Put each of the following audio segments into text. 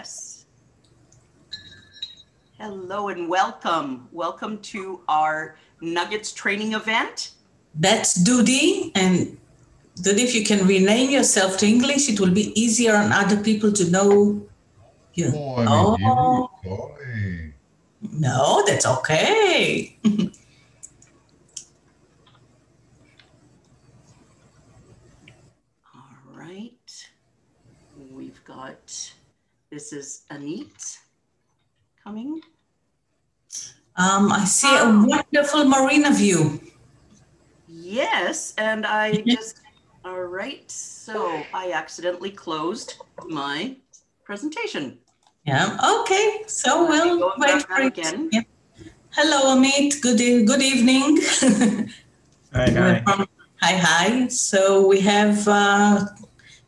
Yes. Hello and welcome. Welcome to our Nuggets training event. That's Judy. And Judy, if you can rename yourself to English, it will be easier on other people to know you. Oh, sorry. No, that's okay. All right. We've got, this is Anit coming. I see a wonderful marina view. Yes, and I just, all right. So I accidentally closed my presentation. Yeah, okay. So we'll wait for it. Again. Yeah. Hello, Amit. Good evening. Hi. Hi. So we have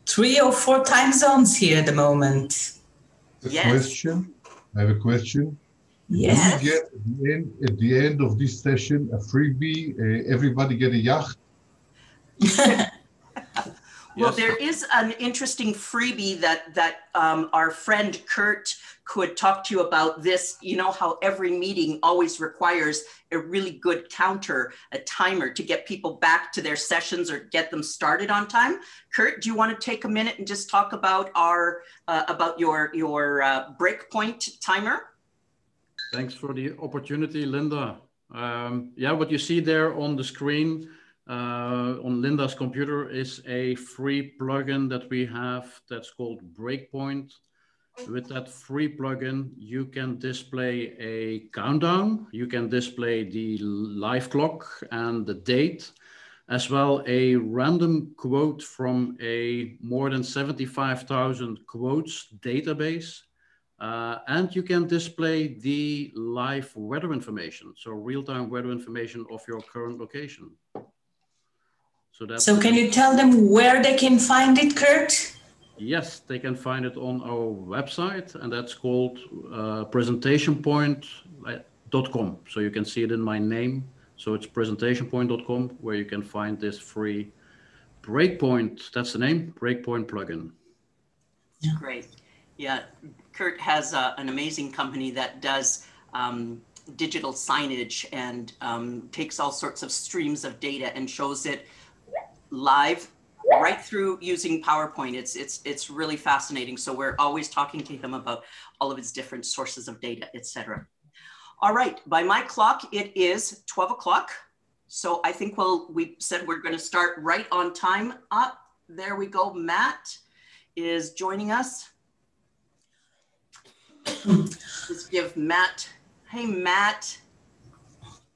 3 or 4 time zones here at the moment. Question. I have a question. Yes. Do we get at the end of this session a freebie? Everybody get a yacht? Well, there is an interesting freebie that our friend Kurt could talk to you about this. You know how every meeting always requires a really good counter, a timer to get people back to their sessions or get them started on time. Kurt, do you want to take a minute and just talk about our about your breakpoint timer? Thanks for the opportunity, Linda. Yeah, what you see there on the screen on Linda's computer is a free plugin that we have that's called Breakpoint. With that free plugin, you can display a countdown, you can display the live clock and the date, as well a random quote from a more than 75,000 quotes database. And you can display the live weather information, so real-time weather information of your current location. So can you tell them where they can find it, Kurt? Yes, they can find it on our website, and that's called presentationpoint.com. So you can see it in my name. So it's presentationpoint.com, where you can find this free Breakpoint, that's the name, Breakpoint plugin. Yeah. Great. Yeah, Kurt has an amazing company that does digital signage and takes all sorts of streams of data and shows it live right through using PowerPoint. It's really fascinating. So we're always talking to him about all of his different sources of data, etc. All right, by my clock, it is 12 o'clock. So I think we said we're going to start right on time. Up there we go. Matt is joining us. Let's give Matt, hey Matt,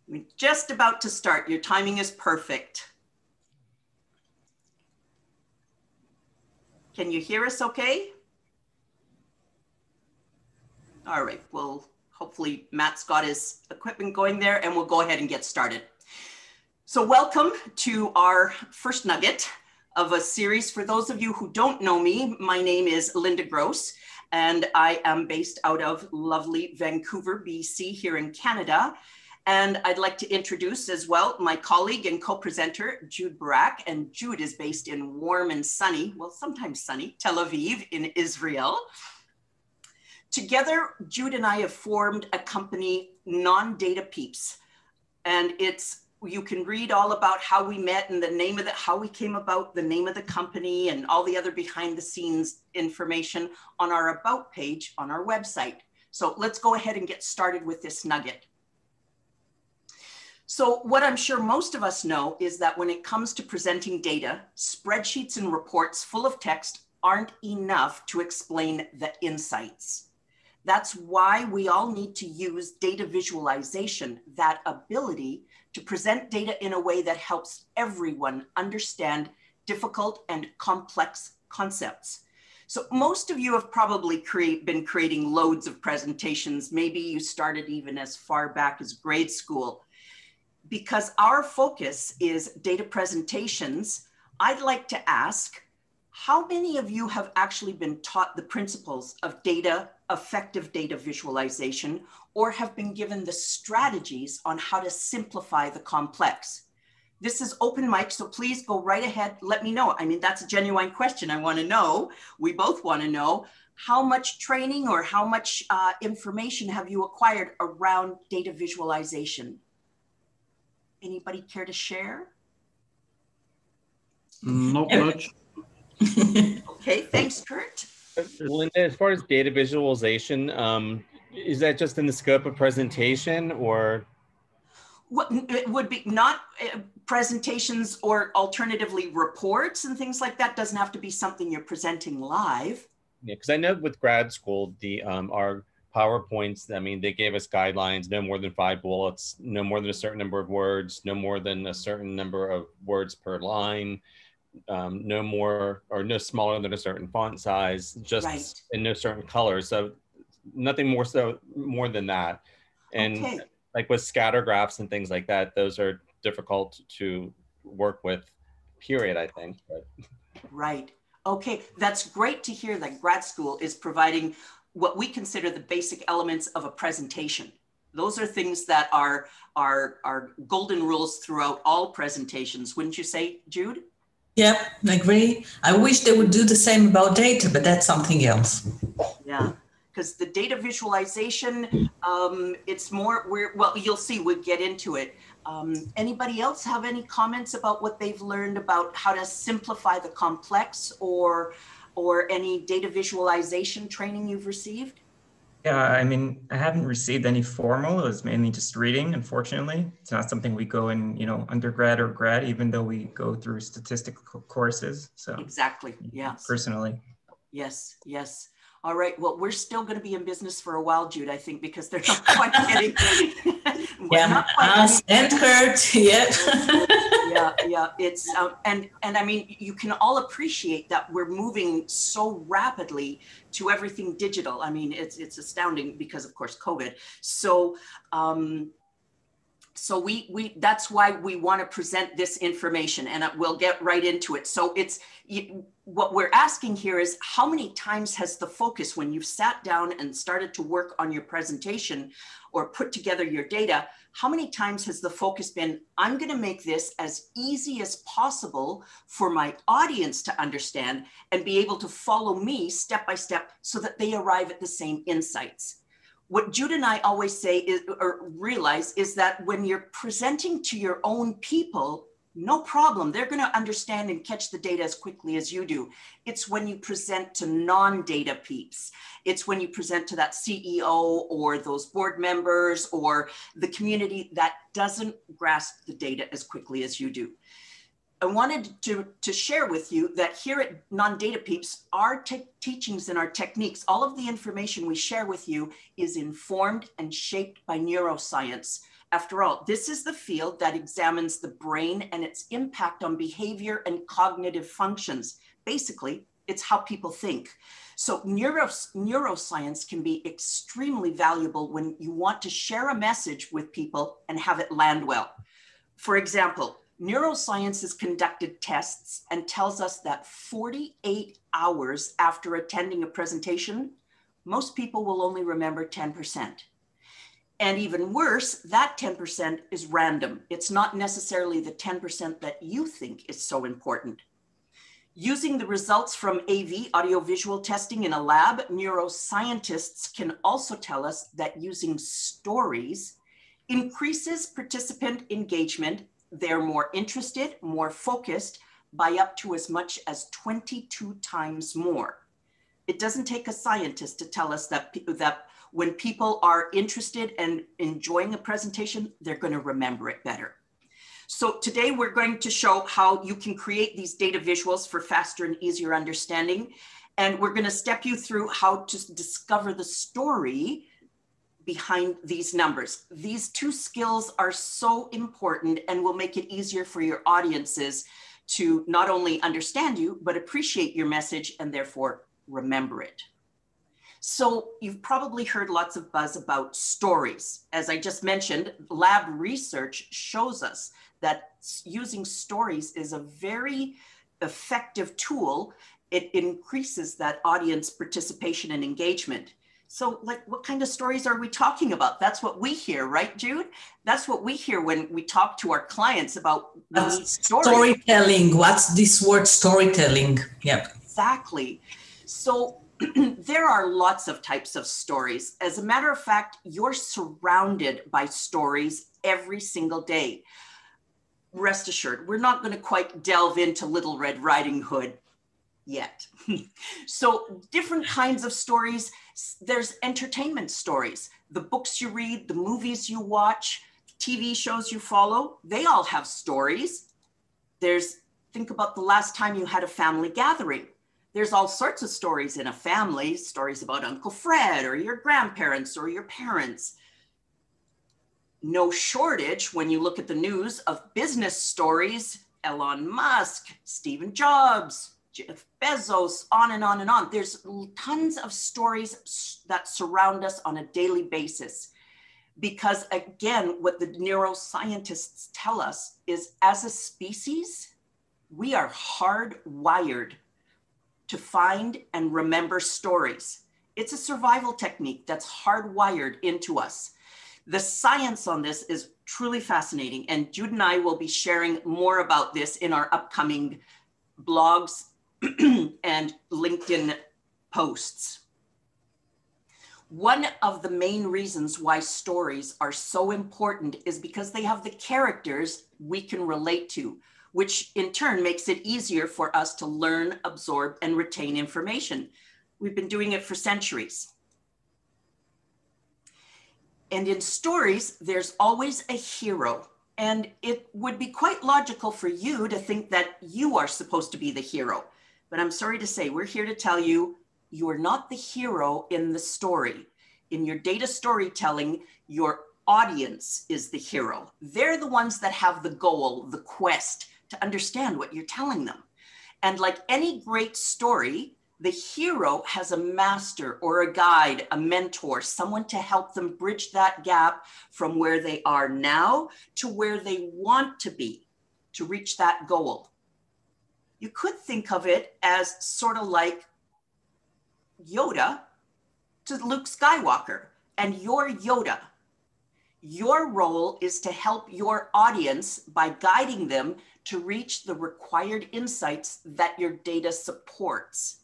we're just about to start. Your timing is perfect. Can you hear us okay? All right, well, hopefully Matt's got his equipment going there and we'll go ahead and get started. So welcome to our first nugget of a series. For those of you who don't know me, my name is Linda Gross, and I am based out of lovely Vancouver, BC, here in Canada. And I'd like to introduce as well my colleague and co-presenter, Jude Barak. And Jude is based in warm and sunny, well, sometimes sunny, Tel Aviv in Israel. Together, Jude and I have formed a company, Non-Data Peeps. And you can read all about how we met and the name of how we came about, the name of the company, and all the other behind the scenes information on our About page on our website. So let's go ahead and get started with this nugget. So what I'm sure most of us know is that when it comes to presenting data, spreadsheets and reports full of text aren't enough to explain the insights. That's why we all need to use data visualization, that ability to present data in a way that helps everyone understand difficult and complex concepts. So most of you have probably been creating loads of presentations. Maybe you started even as far back as grade school. Because our focus is data presentations, I'd like to ask, how many of you have actually been taught the principles of effective data visualization, or have been given the strategies on how to simplify the complex? This is open mic, so please go right ahead. Let me know. I mean, that's a genuine question. I want to know. We both want to know. how much training or how much information have you acquired around data visualization? Anybody care to share? Not much. Okay, thanhanks, Kurt. Linda, as far as data visualization, is that just in the scope of presentation, or? What it would be not presentations, or alternatively reports and things like that. Doesn't have to be something you're presenting live. Yeah, because I know with grad school, our PowerPoints, I mean, they gave us guidelines: no more than 5 bullets, no more than a certain number of words, no more than a certain number of words per line, no more or no smaller than a certain font size, just Right. in no certain colors. So nothing more than that. And Okay. like with scatter graphs and things like that, those are difficult to work with, period, I think. But. Right. Okay. That's great to hear that grad school is providing what we consider the basic elements of a presentation. Those are things that are golden rules throughout all presentations. Wouldn't you say, Jude? Yep, I agree. I wish they would do the same about data, but that's something else. Yeah. Because the data visualization, it's more, well, you'll see, we'll get into it. Anybody else have any comments about what they've learned about how to simplify the complex, or any data visualization training you've received? Yeah, I mean, I haven't received any formal. It was mainly just reading, unfortunately. It's not something we go in, undergrad or grad, even though we go through statistical courses. So exactly, yes. Personally. Yes, yes. All right, well, we're still going to be in business for a while, Jude, I think, because they're not quite getting... Yeah, us and Kurt, yeah. Yeah, it's, and I mean, you can all appreciate that we're moving so rapidly to everything digital. I mean, it's astounding because, of course, COVID. So, so that's why we want to present this information, and we'll get right into it. So what we're asking here is, how many times has the focus, when you've sat down and started to work on your presentation or put together your data, how many times has the focus been, I'm going to make this as easy as possible for my audience to understand and be able to follow me step by step so that they arrive at the same insights? What Jude and I always say is, or realize, is that when you're presenting to your own people, no problem. They're going to understand and catch the data as quickly as you do. It's when you present to non-data peeps. It's when you present to that CEO or those board members or the community that doesn't grasp the data as quickly as you do. I wanted to share with you that here at Non-Data Peeps, our teachings and our techniques, all of the information we share with you is informed and shaped by neuroscience. After all, this is the field that examines the brain and its impact on behavior and cognitive functions. Basically, it's how people think. So neuroscience can be extremely valuable when you want to share a message with people and have it land well. For example, neuroscience has conducted tests and tells us that 48 hours after attending a presentation, most people will only remember 10%. And even worse, that 10% is random. It's not necessarily the 10% that you think is so important. Using the results from AV, audiovisual testing in a lab, neuroscientists can also tell us that using stories increases participant engagement. They're more interested, more focused by up to as much as 22 times more. It doesn't take a scientist to tell us that when people are interested and enjoying a presentation, they're going to remember it better. So today we're going to show how you can create these data visuals for faster and easier understanding. And we're going to step you through how to discover the story behind these numbers. These two skills are so important and will make it easier for your audiences to not only understand you, but appreciate your message and therefore remember it. So you've probably heard lots of buzz about stories. As I just mentioned, lab research shows us that using stories is a very effective tool. It increases that audience participation and engagement. So like, what kind of stories are we talking about? That's what we hear, right, Jude? That's what we hear when we talk to our clients about storytelling. What's this word storytelling? Yep. Exactly. So there are lots of types of stories. As a matter of fact, you're surrounded by stories every single day. Rest assured, we're not going to quite delve into Little Red Riding Hood yet. So different kinds of stories. There's entertainment stories. The books you read, the movies you watch, TV shows you follow, they all have stories. Think about the last time you had a family gathering. There's all sorts of stories in a family, stories about Uncle Fred or your grandparents or your parents. No shortage when you look at the news of business stories, Elon Musk, Steve Jobs, Jeff Bezos, on and on and on. There's tons of stories that surround us on a daily basis. Because again, what the neuroscientists tell us is as a species, we are hardwired to find and remember stories. It's a survival technique that's hardwired into us. The science on this is truly fascinating, and Jude and I will be sharing more about this in our upcoming blogs and LinkedIn posts. One of the main reasons why stories are so important is because they have the characters we can relate to, which in turn makes it easier for us to learn, absorb, and retain information. We've been doing it for centuries. And in stories, there's always a hero. And it would be quite logical for you to think that you are supposed to be the hero. But I'm sorry to say, we're here to tell you, you are not the hero in the story. In your data storytelling, your audience is the hero. They're the ones that have the goal, the quest, to understand what you're telling them. And like any great story, the hero has a master or a guide, a mentor, someone to help them bridge that gap from where they are now to where they want to be to reach that goal. You could think of it as sort of like Yoda to Luke Skywalker, and you're Yoda. Your role is to help your audience by guiding them to reach the required insights that your data supports.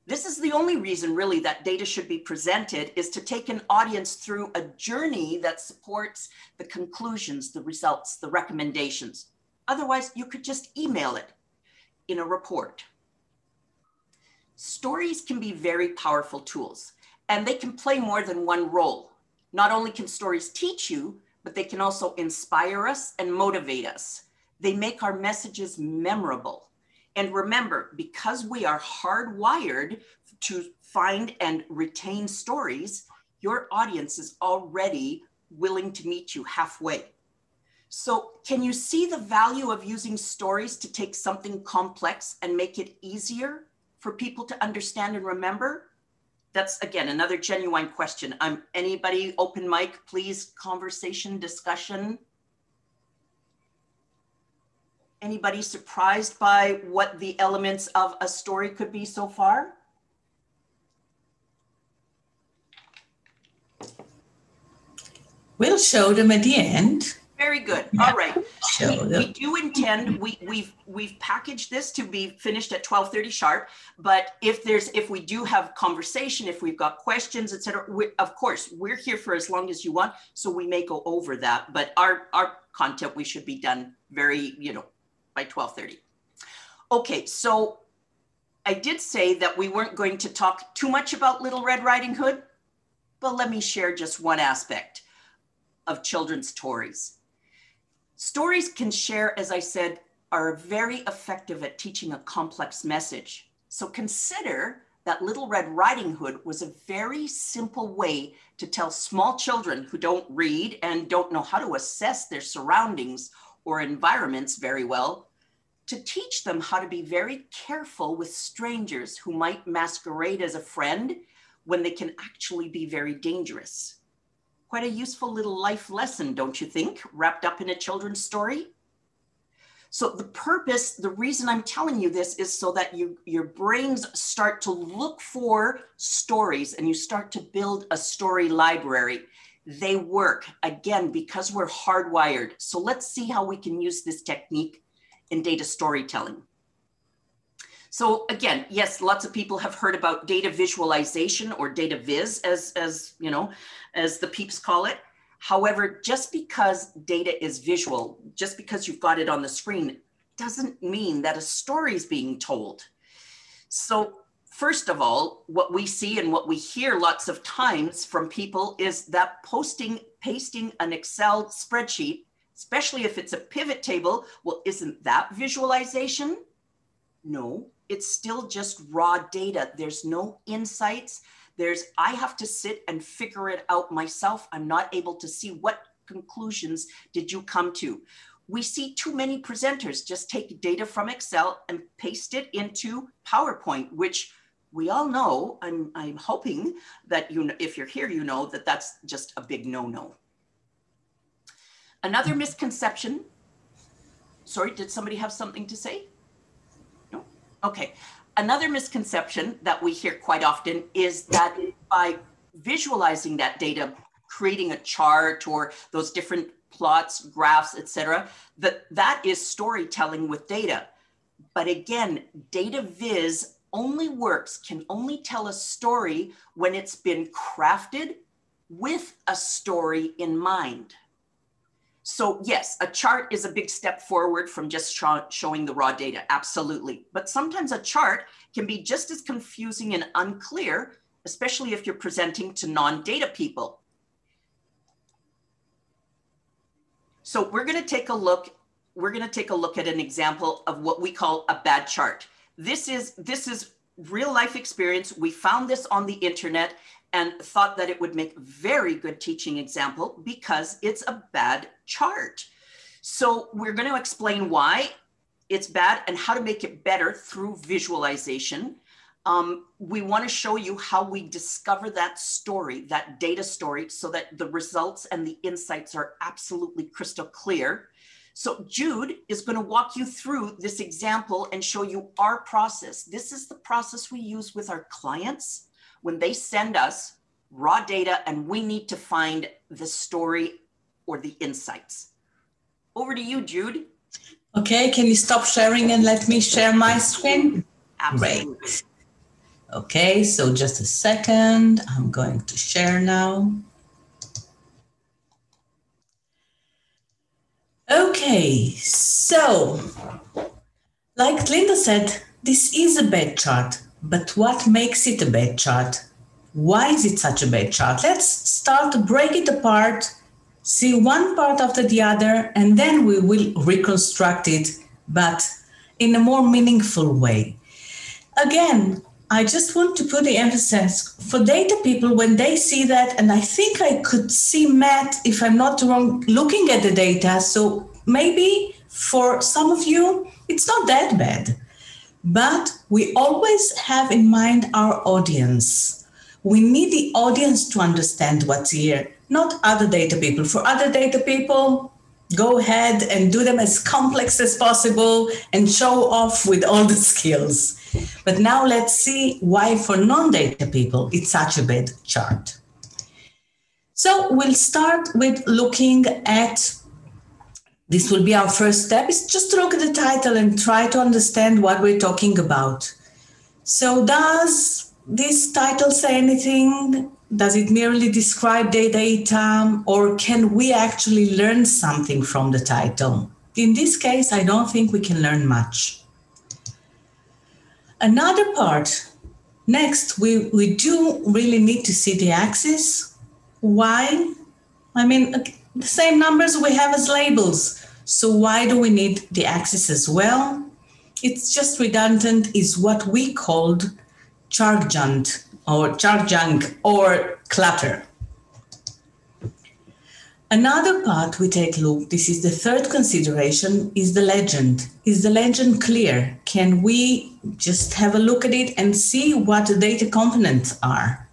This is the only reason really that data should be presented, is to take an audience through a journey that supports the conclusions, the results, the recommendations. Otherwise, you could just email it in a report. Stories can be very powerful tools, and they can play more than one role. Not only can stories teach you, but they can also inspire us and motivate us. They make our messages memorable. And remember, because we are hardwired to find and retain stories, your audience is already willing to meet you halfway. So can you see the value of using stories to take something complex and make it easier for people to understand and remember? That's, again, another genuine question. Anybody, open mic, please, conversation, discussion. Anybody surprised by what the elements of a story could be so far? We'll show them at the end. Very good. Yeah. All right. Show them. We do intend, we've packaged this to be finished at 12:30 sharp, but if we do have conversation, if we've got questions, et cetera, of course, we're here for as long as you want, so we may go over that, but our content, we should be done very, by 12:30. Okay, so I did say that we weren't going to talk too much about Little Red Riding Hood, but let me share just one aspect of children's stories. Stories can share, as I said, are very effective at teaching a complex message. So consider that Little Red Riding Hood was a very simple way to tell small children who don't read and don't know how to assess their surroundings or environments very well, to teach them how to be very careful with strangers who might masquerade as a friend when they can actually be very dangerous. Quite a useful little life lesson, don't you think, wrapped up in a children's story? So the reason I'm telling you this is so that your brains start to look for stories and you start to build a story library. They work, again, because we're hardwired. So let's see how we can use this technique in data storytelling. So again, yes, lots of people have heard about data visualization or data viz, as you know, as the peeps call it. However, just because data is visual, just because you've got it on the screen, doesn't mean that a story is being told. So first of all, what we see and what we hear lots of times from people is that pasting an Excel spreadsheet, especially if it's a pivot table, well, isn't that visualization? No, it's still just raw data. There's no insights. I have to sit and figure it out myself. I'm not able to see what conclusions did you come to. We see too many presenters just take data from Excel and paste it into PowerPoint, which we all know. I'm hoping that if you're here, you know that that's just a big no-no. Another misconception. Sorry, did somebody have something to say? No? Okay. Another misconception that we hear quite often is that by visualizing that data, creating a chart or those different plots, graphs, etc., that is storytelling with data. But again, data viz only works, can only tell a story when it's been crafted with a story in mind. So yes, a chart is a big step forward from just showing the raw data, absolutely. But sometimes a chart can be just as confusing and unclear, especially if you're presenting to non-data people. So we're going to take a look at an example of what we call a bad chart. This is real life experience. We found this on the internet and thought that it would make a very good teaching example because it's a bad chart. So we're going to explain why it's bad and how to make it better through visualization. We want to show you how we discover that story, that data story, so that the results and the insights are absolutely crystal clear. So Jude is going to walk you through this example and show you our process. This is the process we use with our clients when they send us raw data and we need to find the story or the insights. Over to you, Jude. Okay, can you stop sharing and let me share my screen? Absolutely. Great. Okay, so just a second. I'm going to share now. Okay, so like Linda said, this is a bad chart, but what makes it a bad chart? Why is it such a bad chart? Let's start to break it apart, see one part after the other, and then we will reconstruct it, but in a more meaningful way. Again, I just want to put the emphasis for data people when they see that, and I think I could see Matt, if I'm not wrong, looking at the data. So maybe for some of you, it's not that bad, but we always have in mind our audience. We need the audience to understand what's here, not other data people. For other data people, go ahead and do them as complex as possible and show off with all the skills. But now let's see why for non-data people, it's such a bad chart. So we'll start with looking at, this will be our first step, is just to look at the title and try to understand what we're talking about. So does this title say anything? Does it merely describe data, or can we actually learn something from the title? In this case, I don't think we can learn much. Another part, next, we do really need to see the axis. Why? I mean, the same numbers we have as labels. So why do we need the axis as well? It's just redundant, is what we called chart junk or clutter. Another part we take a look, this is the third consideration, is the legend. Is the legend clear? Can we just have a look at it and see what the data components are?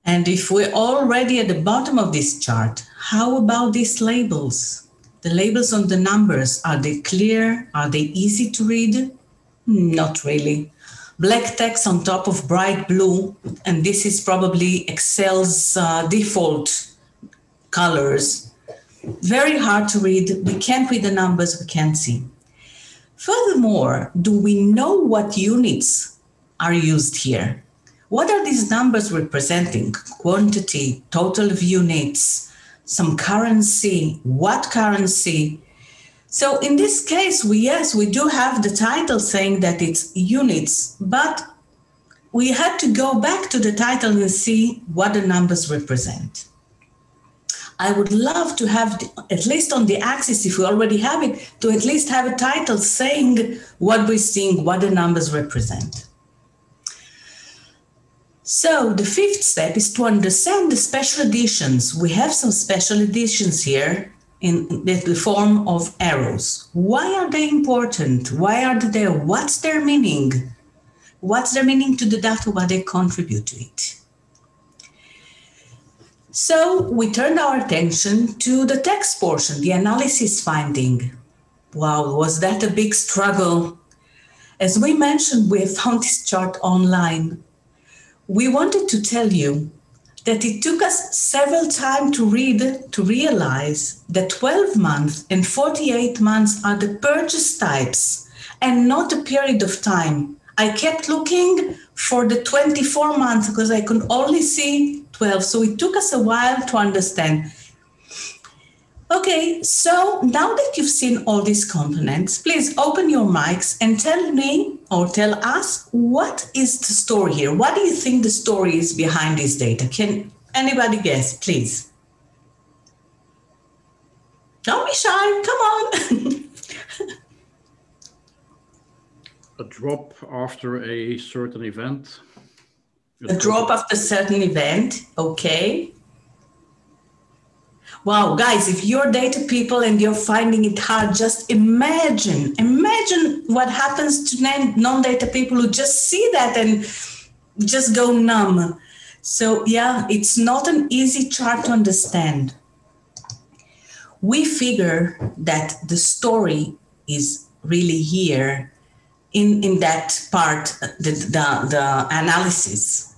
And if we're already at the bottom of this chart, how about these labels? The labels on the numbers, are they clear? Are they easy to read? Not really. Black text on top of bright blue, and this is probably Excel's default colors. Very hard to read. We can't read the numbers, we can't see. Furthermore, do we know what units are used here? What are these numbers representing? Quantity, total of units, some currency, what currency? So in this case, we do have the title saying that it's units, but we had to go back to the title and see what the numbers represent. I would love to have, at least on the axis, if we already have it, to at least have a title saying what we're seeing, what the numbers represent. So the fifth step is to understand the special editions. We have some special editions here in the form of arrows. Why are they important? Why are they there? What's their meaning? What's their meaning to the data? What they contribute to it? So we turned our attention to the text portion, the analysis finding. Wow, was that a big struggle? As we mentioned, we found this chart online. We wanted to tell you that it took us several times to read to realize that 12 months and 48 months are the purchase types and not a period of time. I kept looking for the 24 months because I could only see 12. So it took us a while to understand. Okay, so now that you've seen all these components, please open your mics and tell me or tell us what is the story here? What do you think the story is behind this data? Can anybody guess, please? Don't be shy, come on. A drop after a certain event. A drop after a certain event, okay. Wow, guys, if you're data people and you're finding it hard, just imagine what happens to non-data people who just see that and just go numb. So yeah, it's not an easy chart to understand. We figure that the story is really here in that part, the analysis.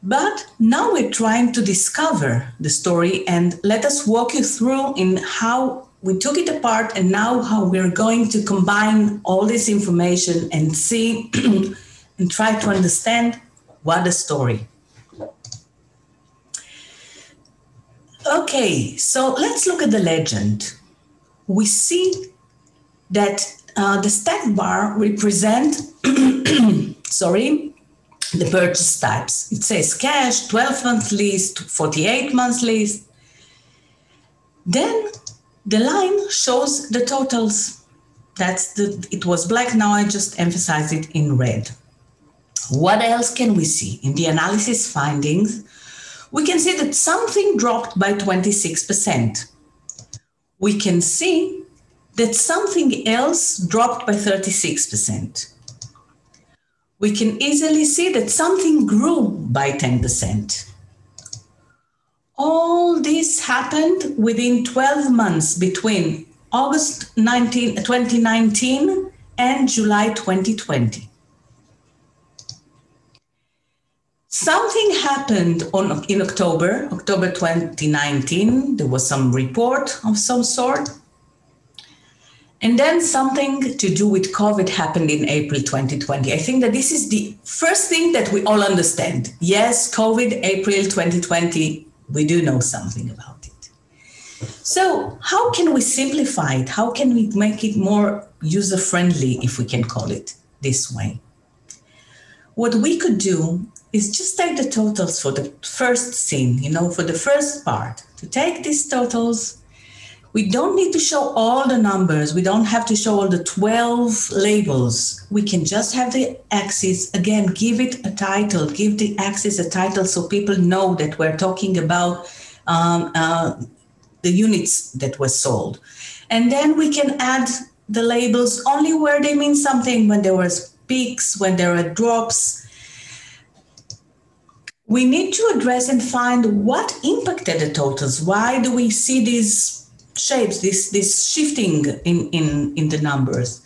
But now we're trying to discover the story, and let us walk you through in how we took it apart and now how we're going to combine all this information and see and try to understand what the story. Okay, so let's look at the legend. We see that the stack bar represent, the purchase types. It says cash, 12-month lease, 48-month lease. Then the line shows the totals. It was black, now I just emphasize it in red. What else can we see? In the analysis findings, we can see that something dropped by 26%. We can see that something else dropped by 36%. We can easily see that something grew by 10%. All this happened within 12 months between August 2019 and July 2020. Something happened in October 2019. There was some report of some sort. And then something to do with COVID happened in April 2020. I think that this is the first thing that we all understand. Yes, COVID, April 2020, we do know something about it. So how can we simplify it? How can we make it more user-friendly, if we can call it this way? What we could do is just take the totals for the first scene, for the first part. To take these totals, we don't need to show all the numbers. We don't have to show all the 12 labels. We can just have the axis. Again, give it a title, give the axis a title so people know that we're talking about the units that were sold. And then we can add the labels only where they mean something, when there was peaks, when there are drops. We need to address and find what impacted the totals. Why do we see these shapes, this shifting in the numbers?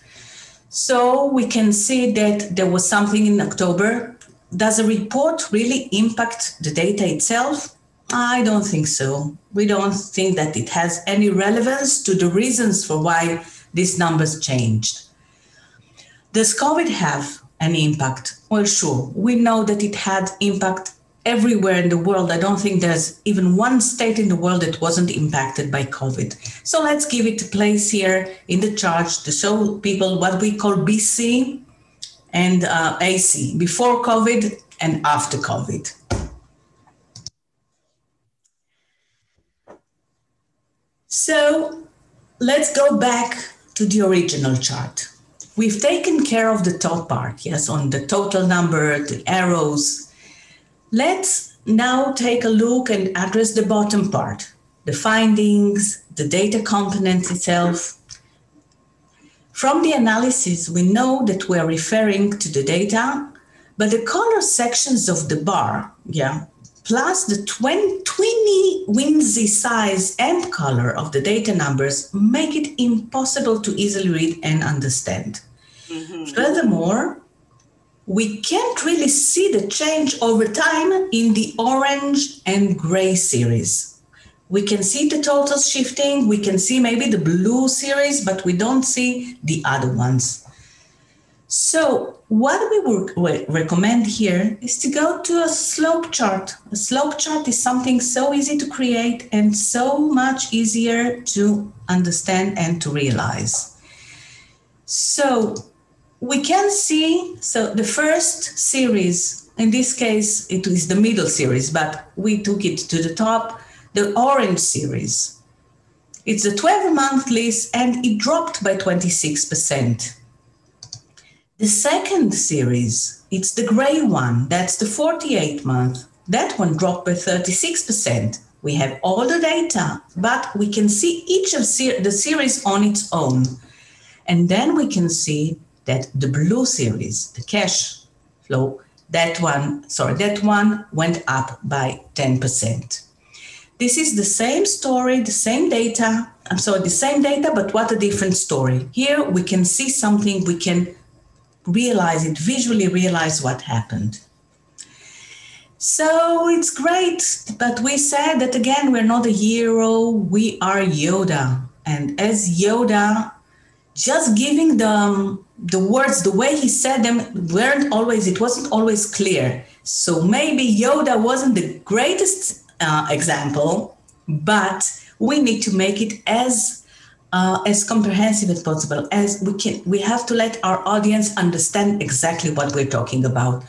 So we can see that there was something in October. Does a report really impact the data itself? I don't think so. We don't think that it has any relevance to the reasons for why these numbers changed. Does COVID have an impact? Well, sure. We know that it had impact everywhere in the world. I don't think there's even one state in the world that wasn't impacted by COVID. So let's give it a place here in the chart to show people what we call BC and AC, before COVID and after COVID. So let's go back to the original chart. We've taken care of the top part, yes, on the total number, the arrows. Let's now take a look and address the bottom part, the findings, the data component itself. From the analysis, we know that we're referring to the data, but the color sections of the bar, plus the 20 whimsy size and color of the data numbers make it impossible to easily read and understand. Furthermore, we can't really see the change over time in the orange and gray series. We can see the totals shifting, we can see maybe the blue series, but we don't see the other ones. So what we would recommend here is to go to a slope chart. A slope chart is something so easy to create and so much easier to understand and to realize. So we can see, so the first series, in this case, it is the middle series, but we took it to the top, the orange series. It's a 12-month list and it dropped by 26%. The second series, it's the gray one, that's the 48-month. That one dropped by 36%. We have all the data, but we can see each of the series on its own. And then we can see that the blue series, the cash flow, that one went up by 10%. This is the same story, the same data, but what a different story. Here we can see something, we can realize it, visually realize what happened. So it's great, but we said that again, we're not a hero, we are Yoda. And as Yoda, just giving the words, the way he said them, it wasn't always clear. So maybe Yoda wasn't the greatest example, but we need to make it as comprehensive as possible, as we can. We have to let our audience understand exactly what we're talking about.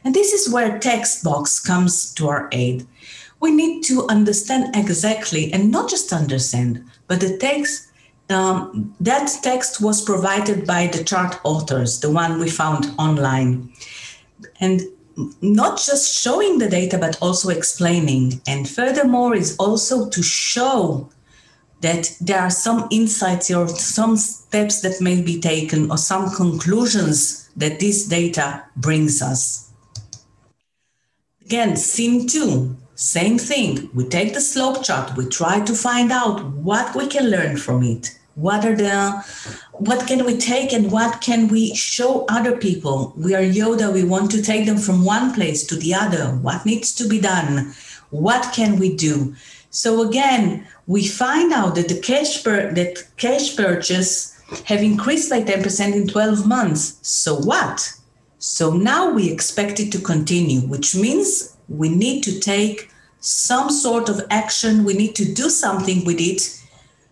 And this is where text box comes to our aid. We need to understand exactly, and not just understand, but the text, that text was provided by the chart authors, the one we found online. And not just showing the data, but also explaining. And furthermore is also to show that there are some insights or some steps that may be taken or some conclusions that this data brings us. Again, scene 2, same thing. We take the slope chart, we try to find out what we can learn from it. What can we take and what can we show other people? We are Yoda, we want to take them from one place to the other. What needs to be done? What can we do? So again, we find out that the cash purchase have increased by 10% in 12 months. So what? So now we expect it to continue, which means we need to take some sort of action. We need to do something with it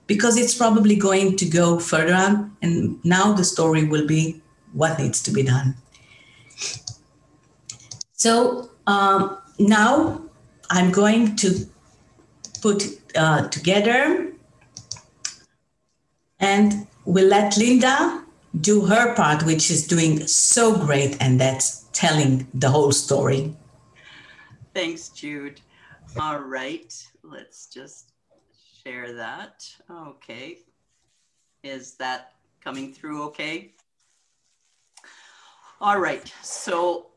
because it's probably going to go further on. And now the story will be what needs to be done. So now I'm going to put together and we'll let Linda do her part, which is doing so great, and that's telling the whole story. Thanks, Jude. All right, let's just share that. Okay, is that coming through okay? All right, so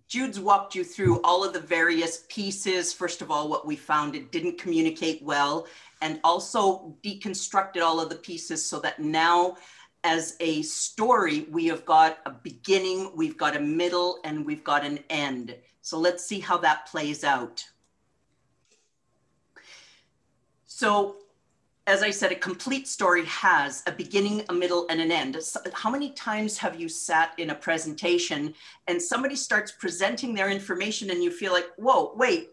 Jude's walked you through all of the various pieces. First of all, what we found, it didn't communicate well, and also deconstructed all of the pieces so that now as a story, we have got a beginning, we've got a middle, and we've got an end. So let's see how that plays out. So as I said, a complete story has a beginning, a middle, and an end. How many times have you sat in a presentation and somebody starts presenting their information and you feel like, whoa, wait,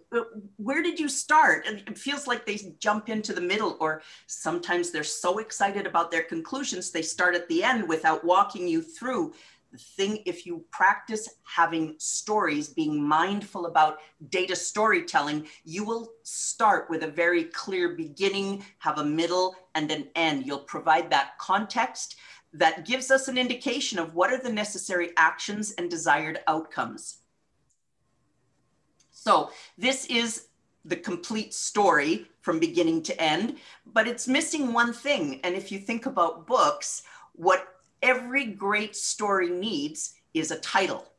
where did you start? And it feels like they jump into the middle, or sometimes they're so excited about their conclusions, they start at the end without walking you through. The thing, if you practice having stories, being mindful about data storytelling, you will start with a very clear beginning, have a middle, and an end. You'll provide that context that gives us an indication of what are the necessary actions and desired outcomes. So this is the complete story from beginning to end, but it's missing one thing. And if you think about books, what every great story needs is a title.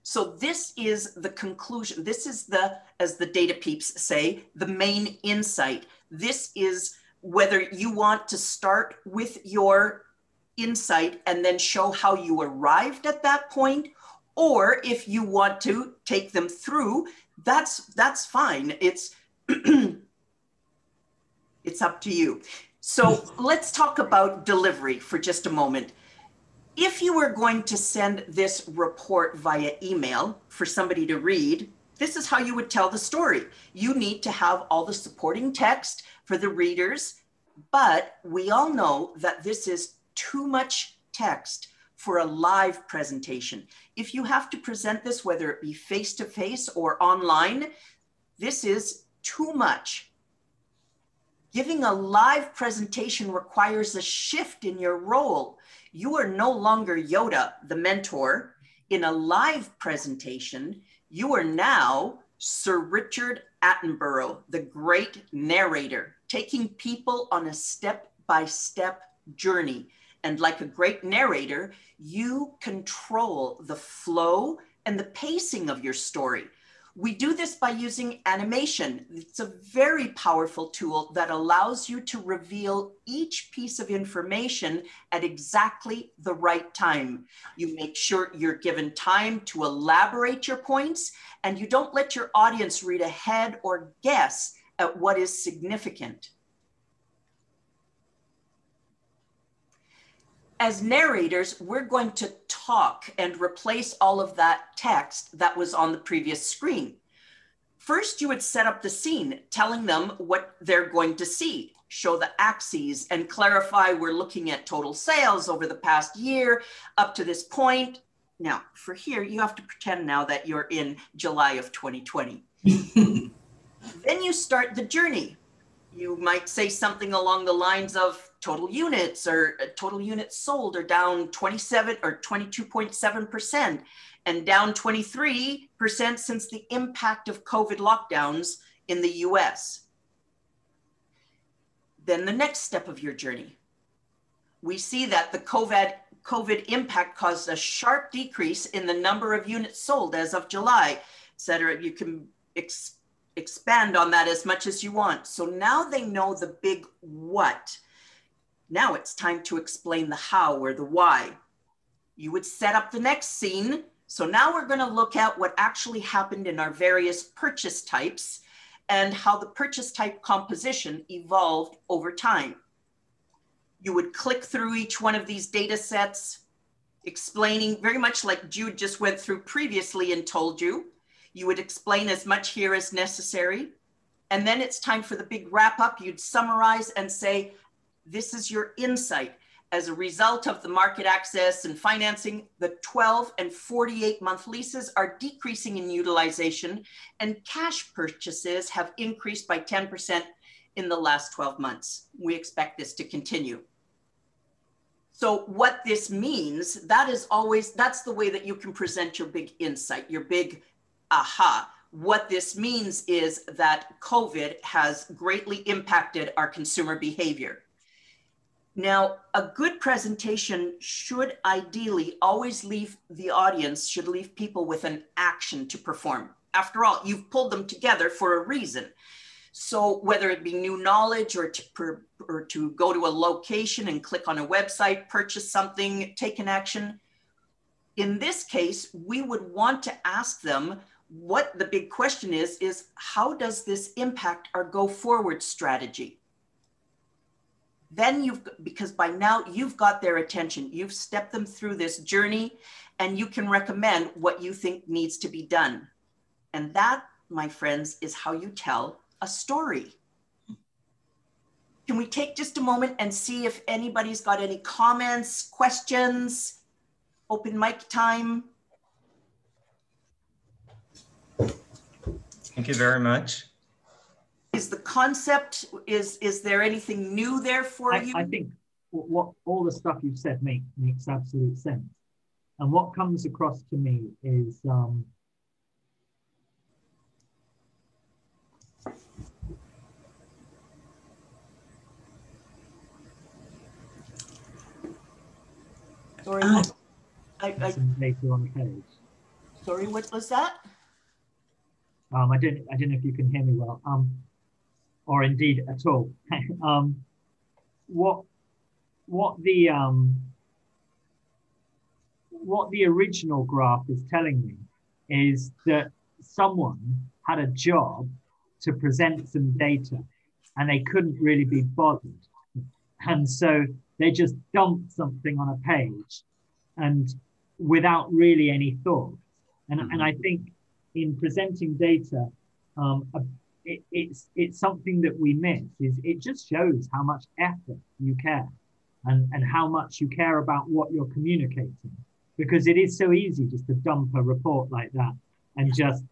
So this is the conclusion. This is the, as the data peeps say, the main insight. This is whether you want to start with your insight and then show how you arrived at that point, or if you want to take them through, that's fine. It's, it's up to you. So let's talk about delivery for just a moment. If you were going to send this report via email for somebody to read, this is how you would tell the story. You need to have all the supporting text for the readers, but we all know that this is too much text for a live presentation. If you have to present this, whether it be face-to-face or online, this is too much. Giving a live presentation requires a shift in your role. You are no longer Yoda, the mentor. In a live presentation, you are now Sir Richard Attenborough, the great narrator, taking people on a step-by-step journey. And like a great narrator, you control the flow and the pacing of your story. We do this by using animation. It's a very powerful tool that allows you to reveal each piece of information at exactly the right time. You make sure you're given time to elaborate your points, and you don't let your audience read ahead or guess at what is significant. As narrators, we're going to talk and replace all of that text that was on the previous screen. First, you would set up the scene, telling them what they're going to see, show the axes, and clarify we're looking at total sales over the past year up to this point. Now, for here, you have to pretend now that you're in July of 2020. Then you start the journey. You might say something along the lines of total units or total units sold are down 27 or 22.7% and down 23% since the impact of COVID lockdowns in the US. Then the next step of your journey. We see that the COVID impact caused a sharp decrease in the number of units sold as of July, et cetera. You can expand on that as much as you want. So now they know the big what. Now it's time to explain the how or the why. You would set up the next scene. So now we're going to look at what actually happened in our various purchase types and how the purchase type composition evolved over time. You would click through each one of these data sets, explaining very much like Jude just went through previously and told you. You would explain as much here as necessary. And then it's time for the big wrap up. You'd summarize and say, this is your insight. As a result of the market access and financing, the 12 and 48 month leases are decreasing in utilization, and cash purchases have increased by 10% in the last 12 months. We expect this to continue. So what this means, that's the way that you can present your big insight, your big aha. What this means is that COVID has greatly impacted our consumer behavior. Now, a good presentation should ideally always leave the audience, should leave people with an action to perform. After all, you've pulled them together for a reason. So whether it be new knowledge or to go to a location and click on a website, purchase something, take an action. In this case, we would want to ask them what the big question is how does this impact our go forward strategy? then because by now you've got their attention, you've stepped them through this journey, and you can recommend what you think needs to be done. And that, my friends, is how you tell a story. Can we take just a moment and see if anybody's got any comments, questions? Open mic time. Thank you very much. Is the concept, is there anything new there for you? I think what all the stuff you've said makes absolute sense. And what comes across to me is sorry, some data on the page. Sorry, what was that? I don't know if you can hear me well, or indeed at all. What the original graph is telling me is that someone had a job to present some data and they couldn't really be bothered. And so they just dumped something on a page and without really any thought. And I think in presenting data, it's something that we miss. It just shows how much effort you care and how much you care about what you're communicating. Because it is so easy just to dump a report like that and just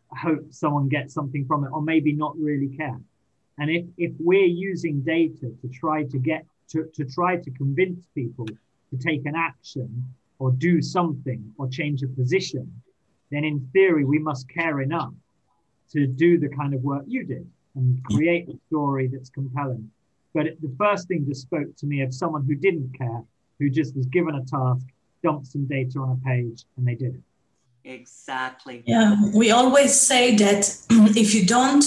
hope someone gets something from it, or maybe not really care. And if we're using data to try to convince people to take an action or do something or change a position, then in theory we must care enough to do the kind of work you did and create a story that's compelling. But the first thing just spoke to me of someone who didn't care, who just was given a task, dumped some data on a page, and they did it. Exactly. Yeah, we always say that if you don't,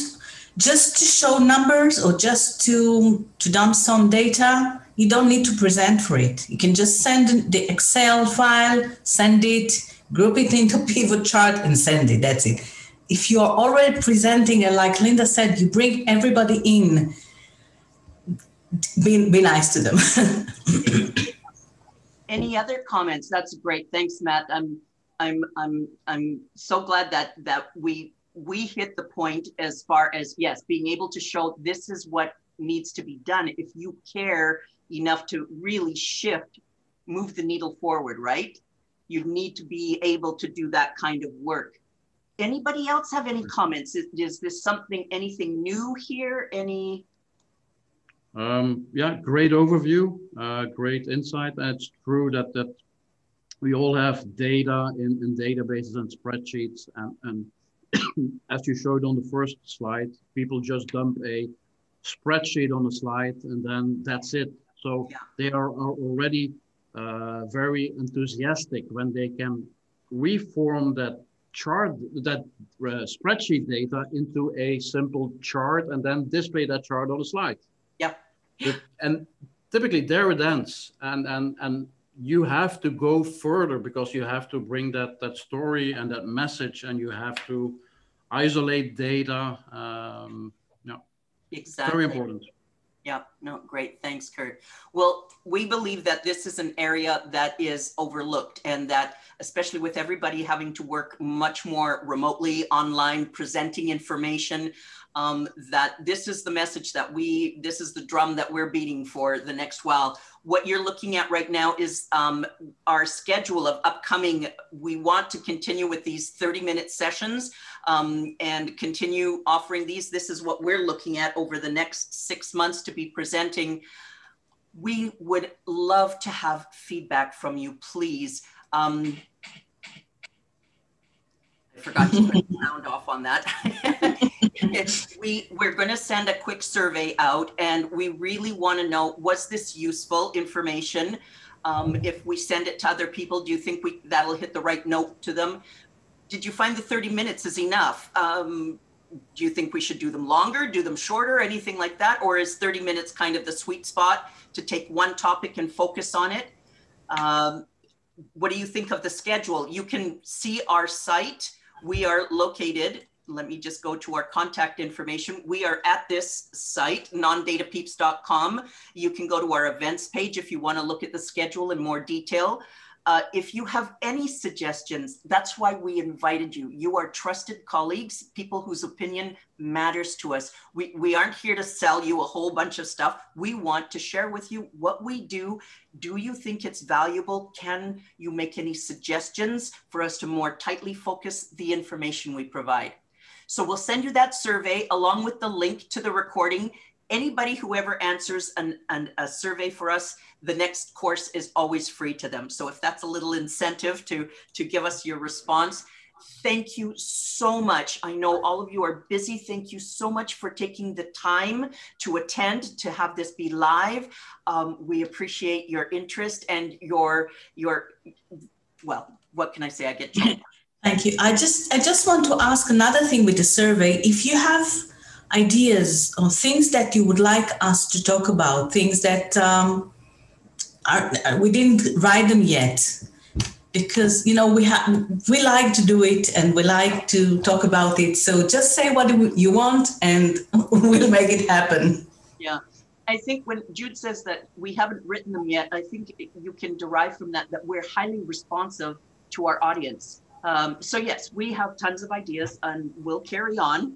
just to show numbers or just to dump some data, you don't need to present for it. You can just send the Excel file, send it, group it into a pivot chart and send it, that's it. If you are already presenting, and like Linda said, you bring everybody in, be nice to them. Any other comments? That's great. Thanks, Matt. I'm so glad that we hit the point as far as, yes, being able to show this is what needs to be done. If you care enough to really move the needle forward, right? You need to be able to do that kind of work. Anybody else have any comments? Is this anything new here? Any? Yeah, great overview, great insight. It's true that we all have data in databases and spreadsheets, and as you showed on the first slide, people just dump a spreadsheet on a slide and then that's it. So yeah, they are already very enthusiastic when they can reform that chart, that spreadsheet data into a simple chart and then display that chart on a slide. Yeah. And typically there it ends, and you have to go further because you have to bring that story and that message, and you have to isolate data. No, exactly. Very important. Yeah, no, great. Thanks, Kurt. Well, we believe that this is an area that is overlooked, and that especially with everybody having to work much more remotely, online, presenting information, that this is the message that this is the drum that we're beating for the next while. What you're looking at right now is our schedule of upcoming. We want to continue with these 30-minute sessions and continue offering these. This is what we're looking at over the next 6 months to be presenting. We would love to have feedback from you, please. I forgot to put the sound off on that. We're going to send a quick survey out, and we really want to know, was this useful information? If we send it to other people, do you think that'll hit the right note to them? Did you find the 30 minutes is enough? Do you think we should do them longer, do them shorter, anything like that? Or is 30 minutes kind of the sweet spot to take one topic and focus on it? What do you think of the schedule? You can see our site. We are located let me just go to our contact information. We are at this site, nondatapeeps.com. You can go to our events page if you want to look at the schedule in more detail. If you have any suggestions, that's why we invited you. You are trusted colleagues, people whose opinion matters to us. We aren't here to sell you a whole bunch of stuff. We want to share with you what we do. Do you think it's valuable? Can you make any suggestions for us to more tightly focus the information we provide? So we'll send you that survey along with the link to the recording. Anybody who ever answers a survey for us, the next course is always free to them. So if that's a little incentive to give us your response, thank you so much. I know all of you are busy. Thank you so much for taking the time to attend, to have this be live. We appreciate your interest and your well, what can I say? I get choked. Thank you. I just want to ask another thing with the survey. If you have ideas or things that you would like us to talk about, things that we didn't write them yet, because we like to do it and we like to talk about it. So just say what you want and we'll make it happen. Yeah, I think when Jude says that we haven't written them yet, I think you can derive from that we're highly responsive to our audience. So yes, we have tons of ideas and we'll carry on.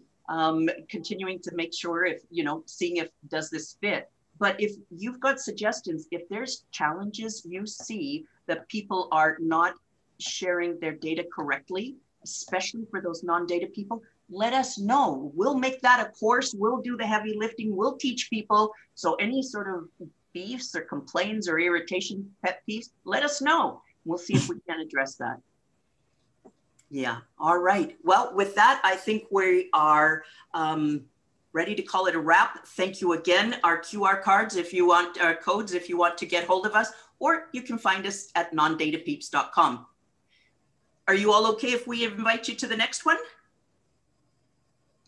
Continuing to make sure if, seeing if does this fit. But if you've got suggestions, if there's challenges you see that people are not sharing their data correctly, especially for those non-data people, let us know. We'll make that a course. We'll do the heavy lifting. We'll teach people. So any sort of beefs or complaints or irritation, pet peeves, let us know. We'll see if we can address that. Yeah. All right. Well, with that, I think we are ready to call it a wrap. Thank you again. Our QR cards, if you want, our codes, if you want to get hold of us, or you can find us at nondatapeeps.com. Are you all okay if we invite you to the next one?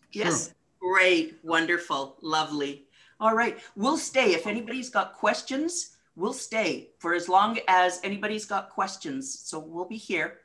Sure. Yes. Great. Wonderful. Lovely. All right. We'll stay. If anybody's got questions, we'll stay for as long as anybody's got questions. So we'll be here.